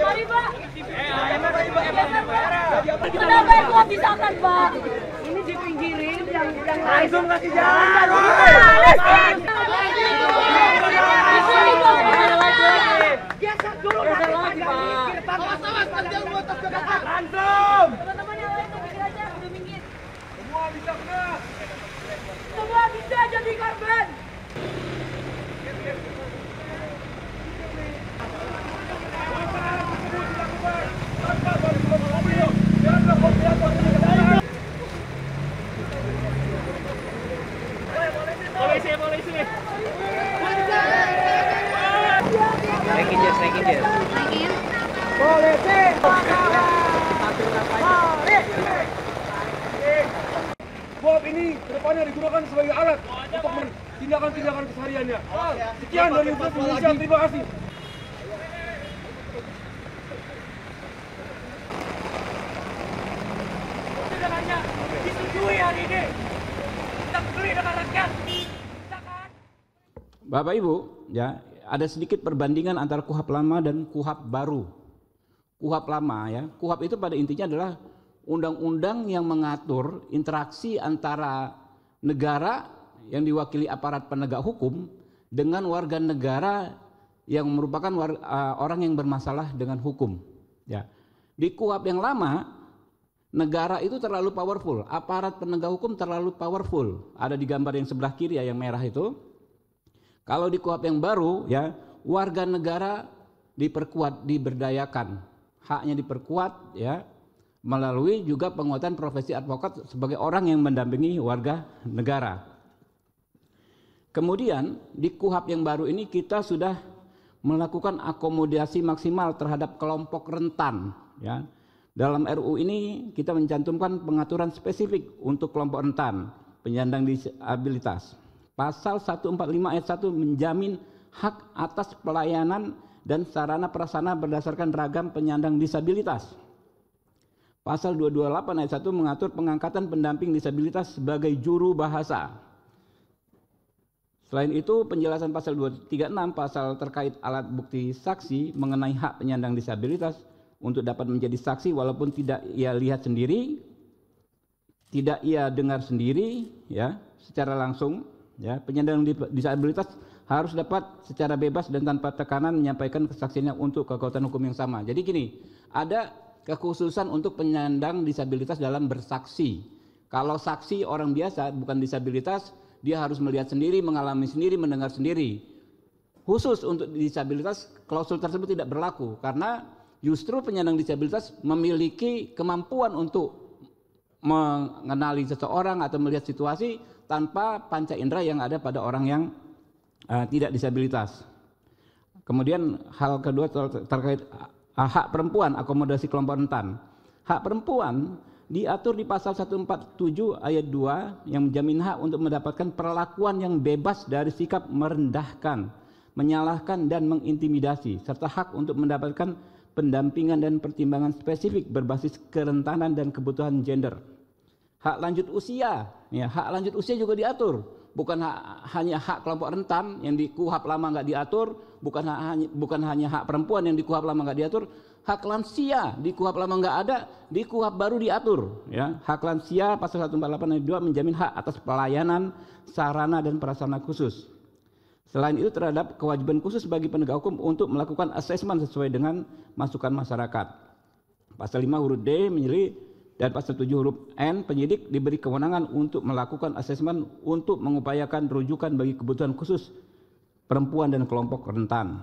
Mari Pak. Kenapa itu nggak bisa kan Pak? Ini dipinggirin yang langsung kasih jalan. Geser dulu lagi Pak. Awas panjang buat antum. Teman-teman yang lain minggir aja, udah minggir. Semua bisa kena. Semua bisa jadi korban. Polisi. Naikin jas. Polisi. Bob ini kedepannya digunakan sebagai alat untuk tindakan-tindakan kesehariannya. Sekian dari Indonesia, terima kasih. Tindakannya disetujui hari ini. Kita peduli dengan rakyat. Bapak Ibu, ya, ada sedikit perbandingan antara KUHP lama dan KUHP baru. KUHP lama ya, KUHP itu pada intinya adalah undang-undang yang mengatur interaksi antara negara yang diwakili aparat penegak hukum dengan warga negara yang merupakan orang yang bermasalah dengan hukum. Ya. Di KUHP yang lama, negara itu terlalu powerful, aparat penegak hukum terlalu powerful. Ada di gambar yang sebelah kiri ya, yang merah itu. Kalau di KUHP yang baru ya, warga negara diperkuat, diberdayakan, haknya diperkuat ya, melalui juga penguatan profesi advokat sebagai orang yang mendampingi warga negara. Kemudian di KUHP yang baru ini kita sudah melakukan akomodasi maksimal terhadap kelompok rentan ya. Dalam RU ini kita mencantumkan pengaturan spesifik untuk kelompok rentan, penyandang disabilitas. Pasal 145 ayat 1 menjamin hak atas pelayanan dan sarana prasarana berdasarkan ragam penyandang disabilitas. Pasal 228 ayat 1 mengatur pengangkatan pendamping disabilitas sebagai juru bahasa. Selain itu, penjelasan pasal 236 pasal terkait alat bukti saksi mengenai hak penyandang disabilitas untuk dapat menjadi saksi walaupun tidak ia lihat sendiri, tidak ia dengar sendiri ya, secara langsung. Ya, penyandang disabilitas harus dapat secara bebas dan tanpa tekanan menyampaikan kesaksiannya untuk kekuatan hukum yang sama. Jadi gini, ada kekhususan untuk penyandang disabilitas dalam bersaksi. Kalau saksi orang biasa bukan disabilitas, dia harus melihat sendiri, mengalami sendiri, mendengar sendiri. Khusus untuk disabilitas, klausul tersebut tidak berlaku karena justru penyandang disabilitas memiliki kemampuan untuk mengenali seseorang atau melihat situasi tanpa panca indera yang ada pada orang yang tidak disabilitas. Kemudian hal kedua terkait hak perempuan, akomodasi kelompok rentan. Hak perempuan diatur di pasal 147 ayat 2 yang menjamin hak untuk mendapatkan perlakuan yang bebas dari sikap merendahkan, menyalahkan dan mengintimidasi, serta hak untuk mendapatkan pendampingan dan pertimbangan spesifik berbasis kerentanan dan kebutuhan gender. Hak lanjut usia, ya, hak lanjut usia juga diatur, bukan hanya hak kelompok rentan yang di KUHP lama nggak diatur, bukan hanya hak perempuan yang di KUHP lama nggak diatur, hak lansia di KUHP lama nggak ada, di KUHP baru diatur. Ya, hak lansia pasal 148 ayat 2 menjamin hak atas pelayanan, sarana dan prasarana khusus. Selain itu terhadap kewajiban khusus bagi penegak hukum untuk melakukan asesmen sesuai dengan masukan masyarakat. Pasal 5 huruf D menyebut dan pasal 7 huruf N, penyidik diberi kewenangan untuk melakukan asesmen untuk mengupayakan rujukan bagi kebutuhan khusus perempuan dan kelompok rentan.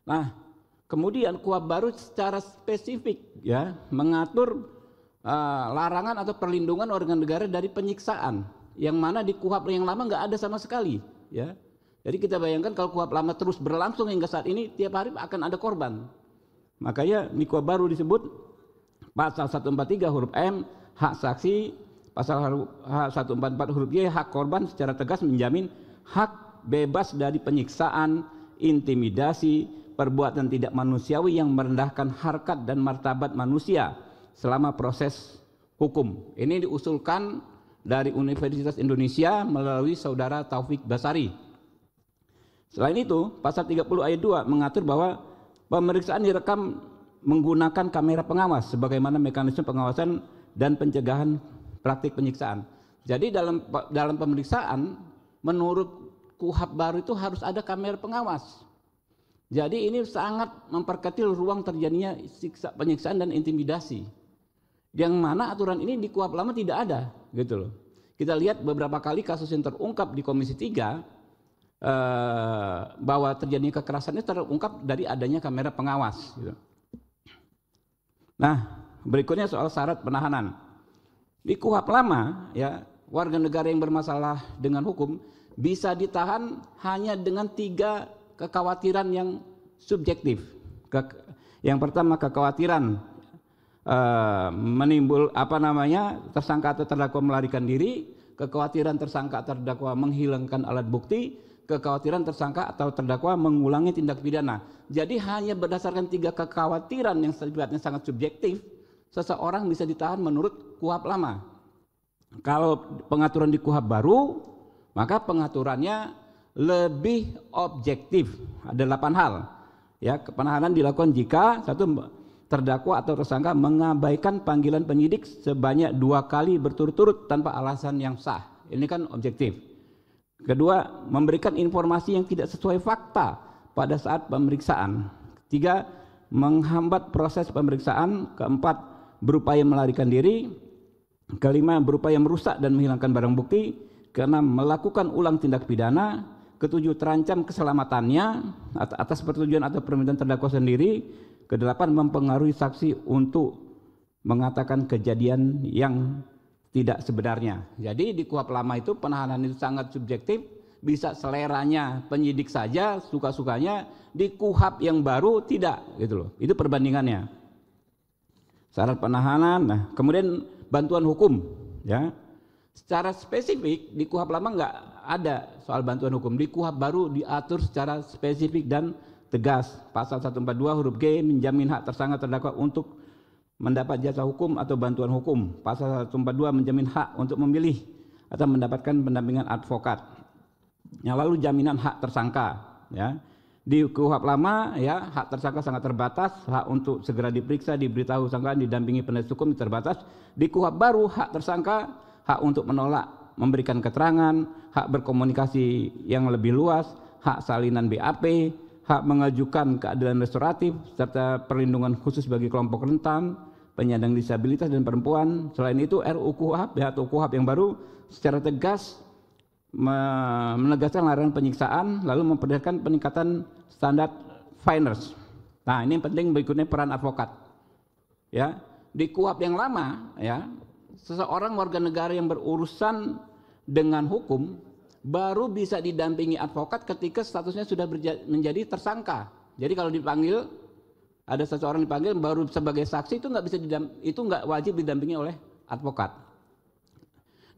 Nah, kemudian KUHP baru secara spesifik ya mengatur larangan atau perlindungan warga negara dari penyiksaan, yang mana di KUHP yang lama nggak ada sama sekali ya. Jadi kita bayangkan kalau KUHP lama terus berlangsung hingga saat ini, tiap hari akan ada korban. Makanya di KUHP baru disebut pasal 143 huruf M, hak saksi, pasal 144 huruf Y, hak korban secara tegas menjamin hak bebas dari penyiksaan, intimidasi, perbuatan tidak manusiawi yang merendahkan harkat dan martabat manusia selama proses hukum. Ini diusulkan dari Universitas Indonesia melalui saudara Taufik Basari. Selain itu, pasal 30 ayat 2 mengatur bahwa pemeriksaan direkam menggunakan kamera pengawas sebagaimana mekanisme pengawasan dan pencegahan praktik penyiksaan. Jadi dalam pemeriksaan menurut KUHP baru itu harus ada kamera pengawas. Jadi ini sangat memperkecil ruang terjadinya penyiksaan dan intimidasi. Yang mana aturan ini di KUHP lama tidak ada, gitu loh. Kita lihat beberapa kali kasus yang terungkap di Komisi 3 bahwa terjadinya kekerasan itu terungkap dari adanya kamera pengawas, gitu. Nah, berikutnya soal syarat penahanan. Di KUHP lama, ya, warga negara yang bermasalah dengan hukum bisa ditahan hanya dengan 3 kekhawatiran yang subjektif. Yang pertama, kekhawatiran menimbul tersangka atau terdakwa melarikan diri, kekhawatiran tersangka atau terdakwa menghilangkan alat bukti, kekhawatiran tersangka atau terdakwa mengulangi tindak pidana. Jadi hanya berdasarkan 3 kekhawatiran yang sifatnya sangat subjektif, seseorang bisa ditahan menurut KUHP lama. Kalau pengaturan di KUHP baru, maka pengaturannya lebih objektif. Ada 8 hal. Ya, penahanan dilakukan jika 1, terdakwa atau tersangka mengabaikan panggilan penyidik sebanyak 2 kali berturut-turut tanpa alasan yang sah. Ini kan objektif. Kedua, memberikan informasi yang tidak sesuai fakta pada saat pemeriksaan. 3, menghambat proses pemeriksaan. 4, berupaya melarikan diri. 5, berupaya merusak dan menghilangkan barang bukti. 6, melakukan ulang tindak pidana. 7, terancam keselamatannya atas persetujuan atau permintaan terdakwa sendiri. 8, mempengaruhi saksi untuk mengatakan kejadian yang tidak sebenarnya. Jadi di KUHP lama itu penahanan itu sangat subjektif, bisa seleranya penyidik saja, suka-sukanya. Di KUHP yang baru tidak, gitu loh. Itu perbandingannya. Syarat penahanan. Nah, kemudian bantuan hukum, ya. Secara spesifik di KUHP lama nggak ada soal bantuan hukum. Di KUHP baru diatur secara spesifik dan tegas. Pasal 142 huruf G menjamin hak tersangka terdakwa untuk mendapat jasa hukum atau bantuan hukum. Pasal 142 menjamin hak untuk memilih atau mendapatkan pendampingan advokat. Yang lalu jaminan hak tersangka, ya. Di KUHP lama, ya, hak tersangka sangat terbatas, hak untuk segera diperiksa, diberitahu sangkaan, didampingi penasihat hukum terbatas. Di KUHP baru, hak tersangka, hak untuk menolak memberikan keterangan, hak berkomunikasi yang lebih luas, hak salinan BAP, hak mengajukan keadilan restoratif, serta perlindungan khusus bagi kelompok rentan, penyandang disabilitas dan perempuan. Selain itu RUU KUHP atau KUHP yang baru secara tegas menegaskan larangan penyiksaan, lalu memperlihatkan peningkatan standar fairness. Nah, ini yang penting. Berikutnya peran advokat. Ya, di KUHP yang lama, ya, seseorang warga negara yang berurusan dengan hukum baru bisa didampingi advokat ketika statusnya sudah menjadi tersangka. Jadi kalau dipanggil, ada seseorang dipanggil baru sebagai saksi, itu nggak wajib didampingi oleh advokat.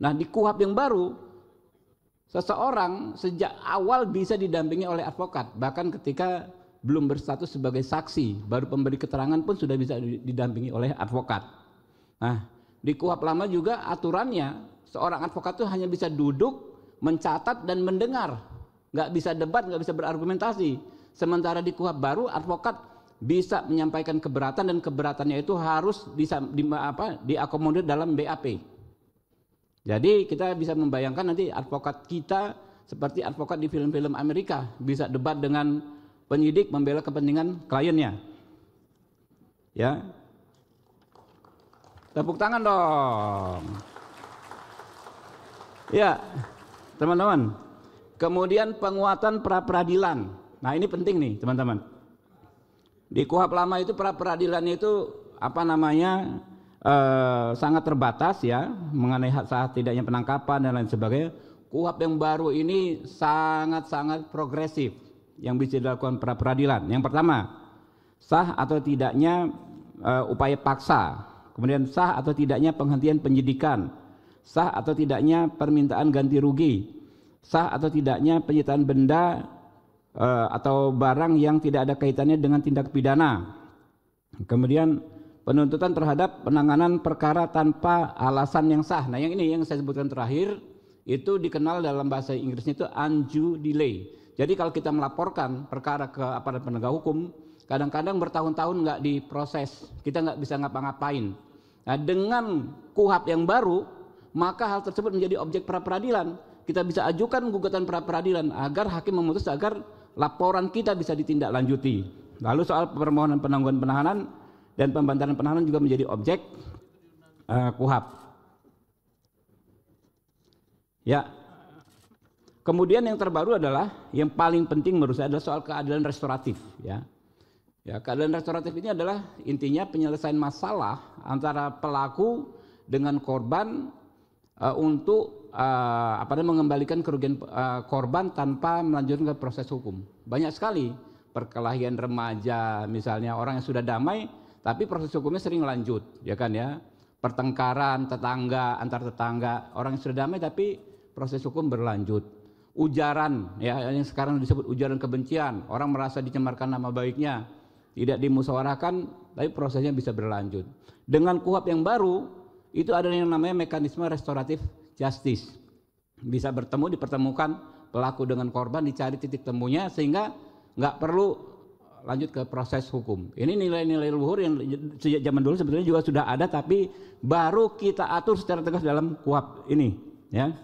Nah, di KUHP yang baru, seseorang sejak awal bisa didampingi oleh advokat, bahkan ketika belum berstatus sebagai saksi, baru pemberi keterangan pun sudah bisa didampingi oleh advokat. Nah, di KUHP lama juga aturannya seorang advokat itu hanya bisa duduk, mencatat dan mendengar, nggak bisa debat, nggak bisa berargumentasi. Sementara di KUHP baru advokat bisa menyampaikan keberatan, dan keberatannya itu harus diakomodir dalam BAP. Jadi kita bisa membayangkan nanti advokat kita seperti advokat di film-film Amerika, bisa debat dengan penyidik membela kepentingan kliennya. Ya, tepuk tangan dong. Ya, teman-teman. Kemudian penguatan pra-peradilan. Nah, ini penting nih, teman-teman. Di KUHP lama itu pra-peradilannya itu sangat terbatas, ya, mengenai hak sah tidaknya penangkapan dan lain sebagainya. KUHP yang baru ini sangat-sangat progresif yang bisa dilakukan pra-peradilan. Yang pertama, sah atau tidaknya upaya paksa. Kemudian sah atau tidaknya penghentian penyidikan. Sah atau tidaknya permintaan ganti rugi, sah atau tidaknya penyitaan benda atau barang yang tidak ada kaitannya dengan tindak pidana. Kemudian penuntutan terhadap penanganan perkara tanpa alasan yang sah. Nah, yang ini yang saya sebutkan terakhir itu dikenal dalam bahasa Inggrisnya itu undue delay. Jadi kalau kita melaporkan perkara ke aparat penegak hukum, kadang-kadang bertahun-tahun nggak diproses, kita nggak bisa ngapa-ngapain. Nah, dengan KUHP yang baru, maka hal tersebut menjadi objek pra-peradilan. Kita bisa ajukan gugatan pra-peradilan agar hakim memutus agar laporan kita bisa ditindaklanjuti. Lalu soal permohonan penangguhan penahanan dan pembantaran penahanan juga menjadi objek KUHP. Ya. Kemudian yang terbaru adalah yang paling penting menurut saya adalah soal keadilan restoratif, ya. Ya, keadilan restoratif ini adalah intinya penyelesaian masalah antara pelaku dengan korban untuk mengembalikan kerugian korban tanpa melanjutkan ke proses hukum. Banyak sekali perkelahian remaja, misalnya orang yang sudah damai tapi proses hukumnya sering lanjut, ya kan ya. Pertengkaran tetangga antar tetangga, orang yang sudah damai tapi proses hukum berlanjut. Ujaran, ya, yang sekarang disebut ujaran kebencian, orang merasa dicemarkan nama baiknya, tidak dimusyawarahkan, tapi prosesnya bisa berlanjut. Dengan KUHP yang baru, itu ada yang namanya mekanisme restoratif justice. Bisa bertemu, dipertemukan pelaku dengan korban, dicari titik temunya sehingga nggak perlu lanjut ke proses hukum. Ini nilai-nilai luhur yang sejak zaman dulu sebetulnya juga sudah ada, tapi baru kita atur secara tegas dalam KUHP ini, ya.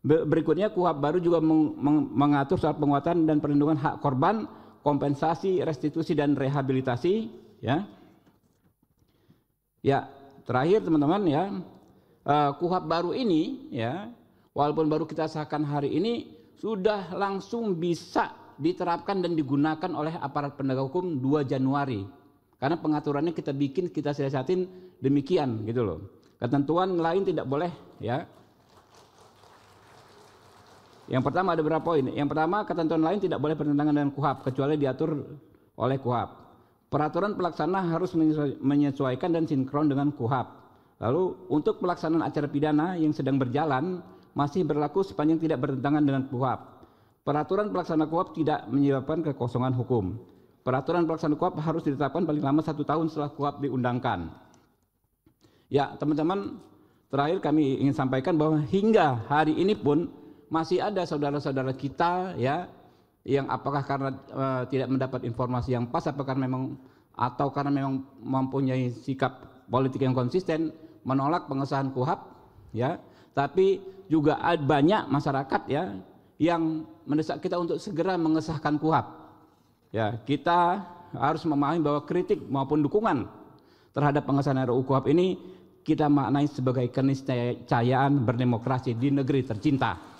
Berikutnya KUHP baru juga mengatur soal penguatan dan perlindungan hak korban, kompensasi, restitusi dan rehabilitasi, ya. Ya, terakhir teman-teman, ya, KUHP baru ini, ya, walaupun baru kita sahkan hari ini, sudah langsung bisa diterapkan dan digunakan oleh aparat penegak hukum 2 Januari. Karena pengaturannya kita bikin, kita siasatin demikian gitu loh. Ketentuan lain tidak boleh, ya. Yang pertama ada beberapa poin. Yang pertama, ketentuan lain tidak boleh bertentangan dengan KUHP kecuali diatur oleh KUHP. Peraturan pelaksana harus menyesuaikan dan sinkron dengan KUHP. Lalu untuk pelaksanaan acara pidana yang sedang berjalan masih berlaku sepanjang tidak bertentangan dengan KUHP. Peraturan pelaksana KUHP tidak menyebabkan kekosongan hukum. Peraturan pelaksana KUHP harus ditetapkan paling lama 1 tahun setelah KUHP diundangkan. Ya, teman-teman, terakhir kami ingin sampaikan bahwa hingga hari ini pun masih ada saudara-saudara kita, ya, yang apakah karena tidak mendapat informasi yang pas, apakah memang atau karena memang mempunyai sikap politik yang konsisten menolak pengesahan KUHP, ya. Tapi juga ada banyak masyarakat, ya, yang mendesak kita untuk segera mengesahkan KUHP. Ya, kita harus memahami bahwa kritik maupun dukungan terhadap pengesahan RUU KUHP ini kita maknai sebagai keniscayaan berdemokrasi di negeri tercinta.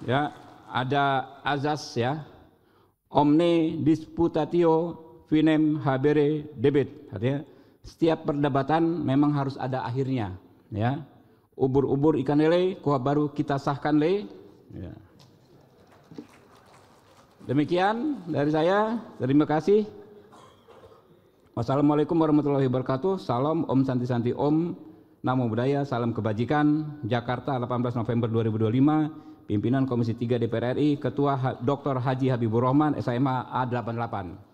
Ya, ada azas, ya, omne disputatio finem habere debet, artinya setiap perdebatan memang harus ada akhirnya, ya. Ubur-ubur ikan lele, KUHP baru kita sahkan le, ya. Demikian dari saya, terima kasih. Wassalamualaikum warahmatullahi wabarakatuh. Salam, Om Santi Santi Om, Namo Buddhaya, salam kebajikan. Jakarta, 18 November 2025. Pimpinan Komisi 3 DPR RI, Ketua Dr. Haji Habibur Rahman, SMA A88.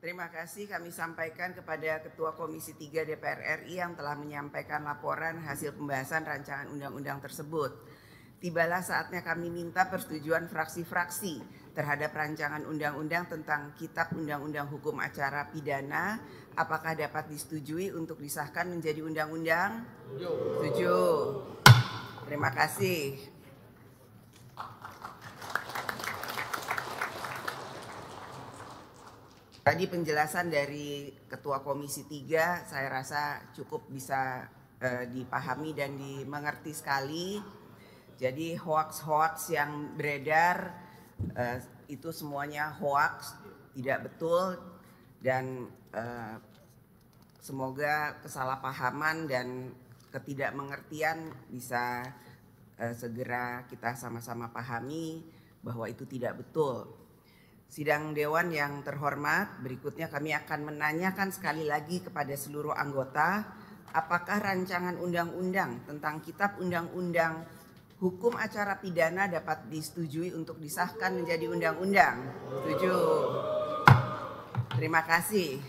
Terima kasih kami sampaikan kepada Ketua Komisi 3 DPR RI yang telah menyampaikan laporan hasil pembahasan rancangan undang-undang tersebut. tibalah saatnya kami minta persetujuan fraksi-fraksi terhadap rancangan undang-undang tentang Kitab Undang-Undang Hukum Acara Pidana. Apakah dapat disetujui untuk disahkan menjadi undang-undang? Setuju. Terima kasih. Tadi penjelasan dari Ketua Komisi 3 saya rasa cukup bisa dipahami dan dimengerti sekali. Jadi hoaks-hoaks yang beredar itu semuanya hoaks, tidak betul, dan semoga kesalahpahaman dan ketidakmengertian bisa segera kita sama-sama pahami bahwa itu tidak betul. Sidang Dewan yang terhormat, berikutnya kami akan menanyakan sekali lagi kepada seluruh anggota, apakah rancangan undang-undang tentang Kitab Undang-Undang Hukum Acara Pidana dapat disetujui untuk disahkan menjadi undang-undang? Setuju. Terima kasih.